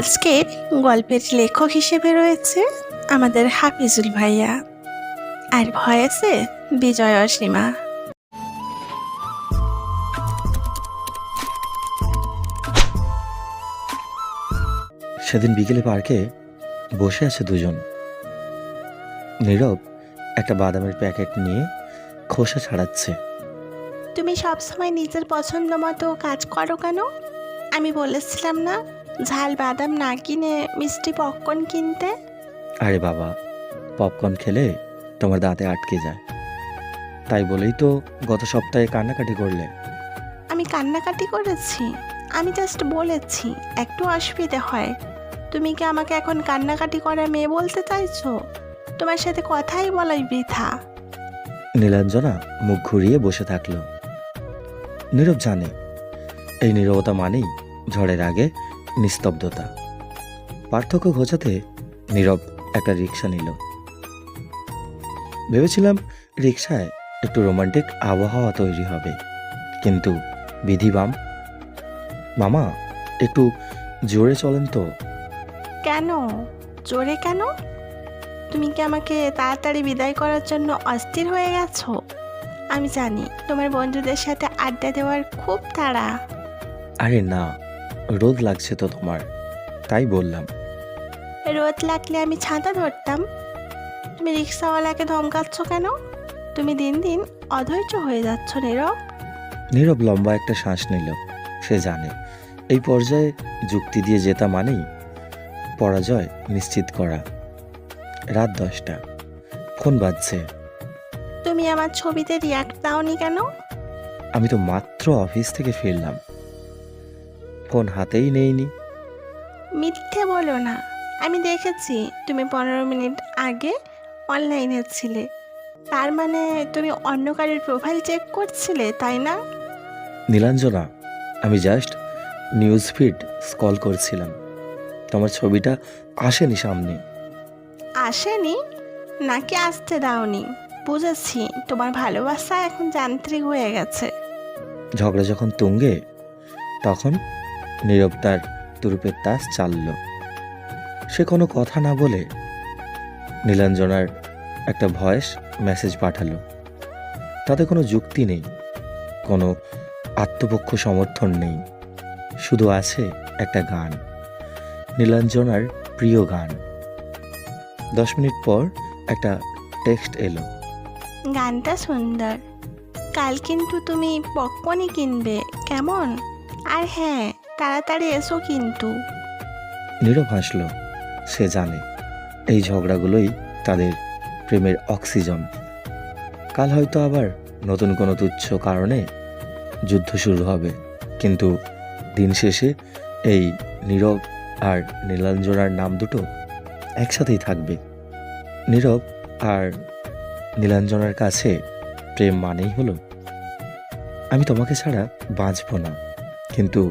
আজকের গল্পের লেখক হিসেবে রয়েছে আমাদের হাফিজুল ভাইয়া, আর ভয়েসে বিজয় অসীমা। সেদিন বিকেলে পার্কে বসে আছে দুজন। নীরব একটা বাদামের প্যাকেট নিয়ে খোসা ছাড়াচ্ছে। তুমি সবসময় নিজের পছন্দ মতো কাজ করো কেন? আমি বলেছিলাম না ঝাল বাদাম না কিনে মিষ্টি পপকর্ন কিনতে? আরে বাবা, পপকর্ন খেলে তোমার দাঁতে আটকে যায়, তাই বলেই তো গত সপ্তাহে কান্নাকাটি করলে। আমি কান্নাকাটি করেছি? আমি জাস্ট বলেছি একটু অসুবিধে হয়। তুমি কি আমাকে এখন কান্নাকাটি করা মেয়ে বলতে চাইছো? তোমার সাথে কথাই বলাই বৃথা। নীলাঞ্জনা মুখ ঘুরিয়ে বসে থাকলো। নীরব জানে এই নীরবতা মানেই ঝড়ের আগে নিস্তব্ধতা। পার্থক্য ঘোচাতে নীরব একটা রিক্সা নিল। ভেবেছিলাম রিক্সায় একটু রোমান্টিক আবহাওয়া তৈরি হবে, কিন্তু বিধিবাম। মামা, একটু জোরে চলেন তো। কেন জোরে কেন? তুমি কি আমাকে তাড়াতাড়ি বিদায় করার জন্য অস্থির হয়ে গেছো? আমি জানি তোমার বন্ধুদের সাথে আড্ডা দেওয়ার খুব তাড়া। আরে না, রোদ লাগছে তো তোমার, তাই বললাম। রোদ লাগলে আমি ছাতা ধরতাম। তুমি রিক্সাওয়ালাকে ধমকাচ্ছ কেন? তুমি দিন দিন অধৈর্য হয়ে যাচ্ছ নীরব। নীরব লম্বা একটা শ্বাস নিল। সে জানে এই পর্যায়ে যুক্তি দিয়ে জেতা মানেই পরাজয় নিশ্চিত করা। রাত 10টা, ফোন বাজছে। তুমি আমার ছবিতে রিয়াক্ট দাওনি কেন? আমি তো মাত্র অফিস থেকে ফিরলাম, ফোন হাতেই নেইনি। মিথ্যে বলো না, আমি দেখেছি তুমি 15 মিনিট আগে অনলাইনে ছিলে। তার মানে তুমি অন্য কারোর প্রোফাইল চেক করছিলে, তাই না? নীলাঞ্জনা, আমি জাস্ট নিউজ ফিড স্ক্রল করছিলাম, তোমার ছবিটা আসেনি সামনে। আসেনি নাকি আসতে দাওনি? বুঝেছি, তোমার ভালোবাসা এখন যান্ত্রিক হয়ে গেছে। ঝগড়া যখন তুঙ্গে, তখন নীরব তার তুরুপের তাস চালল। সে কোনো কথা না বলে নীলাঞ্জনার একটা ভয়েস মেসেজ পাঠালো। তাতে কোনো যুক্তি নেই, কোনো আত্মপক্ষ সমর্থন নেই, শুধু আছে একটা গান, নীলাঞ্জনার প্রিয় গান। 10 মিনিট পর একটা টেক্সট এলো। গানটা সুন্দর। কাল কিন্তু তুমি পপকর্নই কিনবে, কেমন? আর হ্যাঁ, তাড়াতাড়ি এসো কিন্তু। নীরব হাসল। সে জানে এই ঝগড়াগুলোই তাদের প্রেমের অক্সিজেন। কাল হয়তো আবার নতুন কোনো তুচ্ছ কারণে যুদ্ধ শুরু হবে, কিন্তু দিন শেষে এই নীরব আর নীলাঞ্জনার নাম দুটো একসাথেই থাকবে। নীরব আর নীলাঞ্জনার কাছে প্রেম মানেই হলো আমি তোমাকে ছাড়া বাঁচব না, কিন্তু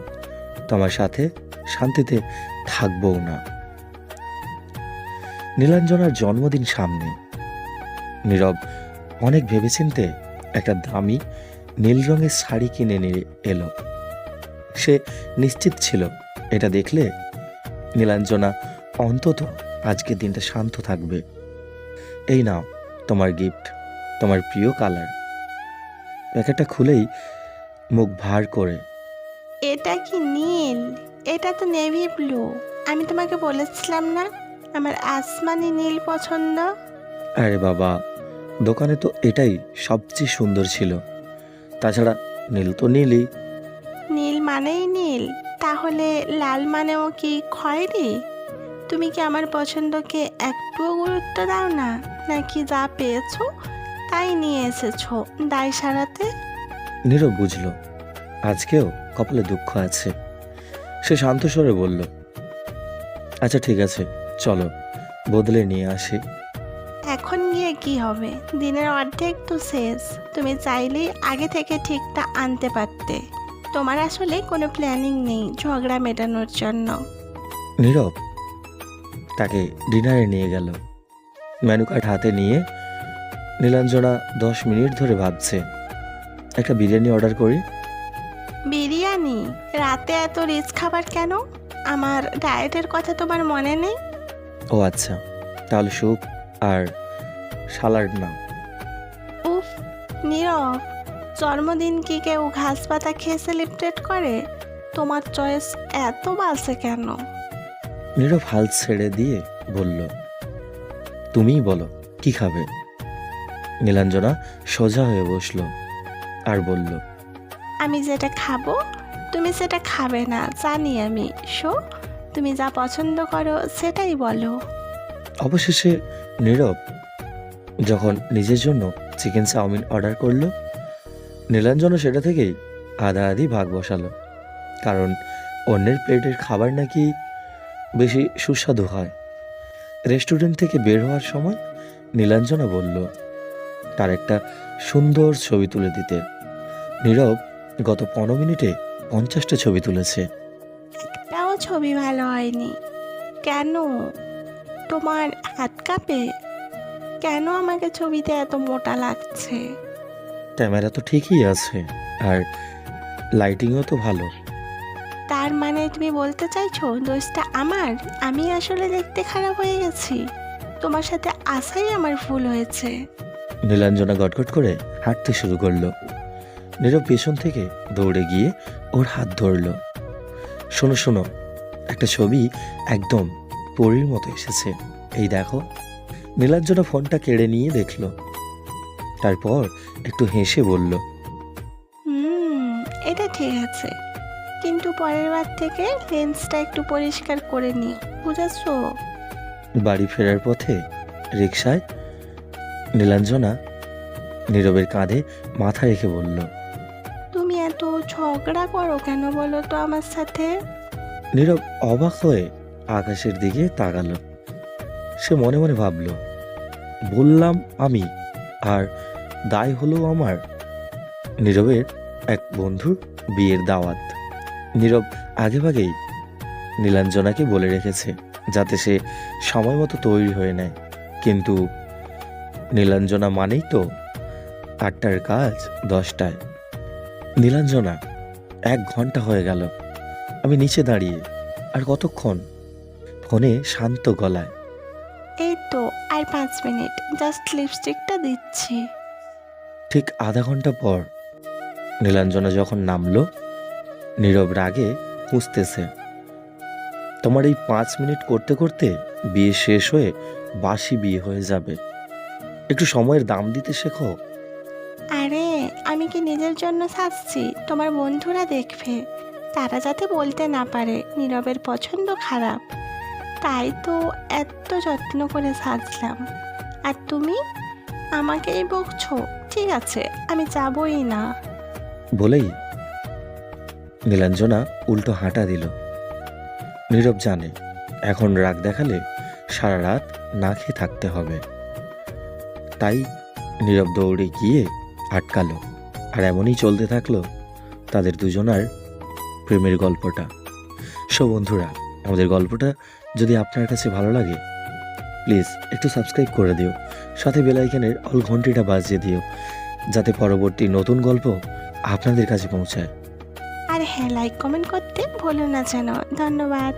তোমার সাথে শান্তিতে থাকবও না। নীলাঞ্জনার জন্মদিন সামনে। নীরব অনেক ভেবেচিন্তে একটা দামি নীল রঙের শাড়ি কিনে নিয়ে এলো। সে নিশ্চিত ছিল এটা দেখলে নীলাঞ্জনা অন্তত আজকের দিনটা শান্ত থাকবে। এই নাও তোমার গিফট, তোমার প্রিয় কালার। প্যাকেটটা খুলেই মুখ ভার করে, এটা কি নীল? এটা তো নেভি ব্লু। আমি তোমাকে বলেছিলাম না আমার আসমানি নীল পছন্দ? আরে বাবা, দোকানে তো এটাই সবচেয়ে সুন্দর ছিল, তাছাড়া নীল তো নীলই। নীল মানেই নীল, তাহলে লাল মানেও কি খয়েরি? তুমি কি আমার পছন্দকে একটুও গুরুত্ব দাও না, নাকি যা পেয়েছো তাই নিয়ে এসেছো দায় সারাতে? নীরব বুঝল আজকেও কপালে দুঃখ আছে। সে শান্ত স্বরে বলল, আচ্ছা ঠিক আছে, চলো বদলে নিয়ে আসি। এখন গিয়ে কি হবে? দিনের অর্ধেক তো শেষ। তুমি চাইলেই আগে থেকে ঠিকটা আনতে পারতে। তোমার আসলে কোনো প্ল্যানিং নেই ঝগড়া মেটানোর জন্য। নীরব তাকে ডিনারে নিয়ে গেল। মেনু কার্ড হাতে নিয়ে নীলাঞ্জনা 10 মিনিট ধরে ভাবছে, একটা বিরিয়ানি অর্ডার করি। বিরিয়ানি? রাতে এত রিচ খাবার কেন? আমার ডায়েটের কথা তোমার মনে নেই? ও আচ্ছা, তাহলে স্যুপ আর সালাড নাও। উফ, নীরব, জন্মদিন কি কেউ ঘাস পাতা খেয়ে সেলিব্রেট করে? তোমার চয়েস এত বাজে কেন? নীরব হাল ছেড়ে দিয়ে বলল, তুমিই বলো কি খাবে। নীলাঞ্জনা সোজা হয়ে বসলো আর বলল, আমি যেটা খাবো তুমি সেটা খাবে না জানি আমি। তুমি যা পছন্দ করো সেটাই বলো। অবশেষে নীরব যখন নিজের জন্য চিকেন চাউমিন অর্ডার করলো, নীলাঞ্জনা সেটা থেকেই আধা আধি ভাগ বসালো। কারণ অন্যের প্লেটের খাবার নাকি বেশি সুস্বাদু হয়। রেস্টুরেন্ট থেকে বের হওয়ার সময় নীলাঞ্জনা বলল তার একটা সুন্দর ছবি তুলে দিতে। নীরব গত 15 মিনিটে 50টা ছবি তুলেছে। একটাও ছবি ভালো হয়নি কেন? তোমার হাত কাঁপে কেন? আমাকে ছবিতে এত মোটা লাগছে। ক্যামেরা তো ঠিকই আছে আর লাইটিংও তো ভালো। তার মানে তুমি বলতে চাইছো দোষটা আমার? আমি আসলে দেখতে খারাপ হয়ে গেছি? তোমার সাথে আসাই আমার ভুল হয়েছে। নীলাঞ্জনা গটগট করে হাঁটতে শুরু করলো। নীরব পেছন থেকে দৌড়ে গিয়ে ওর হাত ধরলো। শোনো শোনো, একটা ছবি একদম পরীর মতো এসেছে, এই দেখো। নীলাঞ্জনা ফোনটা কেড়ে নিয়ে দেখলো, তারপর একটু হেসে বলল, এটা ঠিক আছে, কিন্তু পরের বার থেকে লেন্সটা একটু পরিষ্কার করে নিও, বুঝেছো? বাড়ি ফেরার পথে রিকশায় নীলাঞ্জনা নীরবের কাঁধে মাথা রেখে বলল, তুমি এত ঝগড়া করো কেন বলো তো আমার সাথে? নীরব অবাক হয়ে আকাশের দিকে তাকালো। সে মনে মনে ভাবল, বললাম আমি আর দায় হলো আমার। নীরবের এক বন্ধুর বিয়ের দাওয়াত। নীরব আগেভাগেই নীলাঞ্জনাকে বলে রেখেছে যাতে সে সময় মতো তৈরি হয়ে নেয়, কিন্তু নীলাঞ্জনা মানেই তো 8টার কাজ 10টায়। নীলাঞ্জনা 1 ঘন্টা হয়ে গেল আমি নিচে দাঁড়িয়ে, আর কতক্ষণ? ফোনে শান্ত গলায়, এই তো আর 5 মিনিট, জাস্ট লিপস্টিকটা দিচ্ছি। ঠিক আধা ঘন্টা পর নীলাঞ্জনা যখন নামলো, নীরব রাগে খুঁজতেছে। তোমার এই 5 মিনিট করতে করতে বিয়ে শেষ হয়ে বাসি বিয়ে হয়ে যাবে, একটু সময়ের দাম দিতে শেখো। আরে আমি কি নিজের জন্য সাজছি? তোমার বন্ধুরা দেখবে, তারা যাতে বলতে না পারে নীরবের পছন্দ খারাপ। তাই তো এত যত্ন করে সাজলাম। আর তুমি আমাকেই বকছো? ঠিক আছে, আমি যাবই না। বলেই নীলাঞ্জনা উল্টো হাঁটা দিল। নীরব জানে এখন রাগ দেখালে সারা রাত না খেয়ে থাকতে হবে, তাই নীরব দৌড়ে গিয়ে আটকালো। আর এমনই চলতে থাকলো তাদের দুজনার প্রেমের গল্পটা। বন্ধুরা, আমাদের গল্পটা যদি আপনার কাছে ভালো লাগে প্লিজ একটু সাবস্ক্রাইব করে দিও, সাথে বেল আইকনের অল ঘন্টিটা বাজিয়ে দিও, যাতে পরবর্তী নতুন গল্প আপনাদের কাছে পৌঁছায়। আর হ্যাঁ, লাইক কমেন্ট করতে ভুলো না যেন। ধন্যবাদ।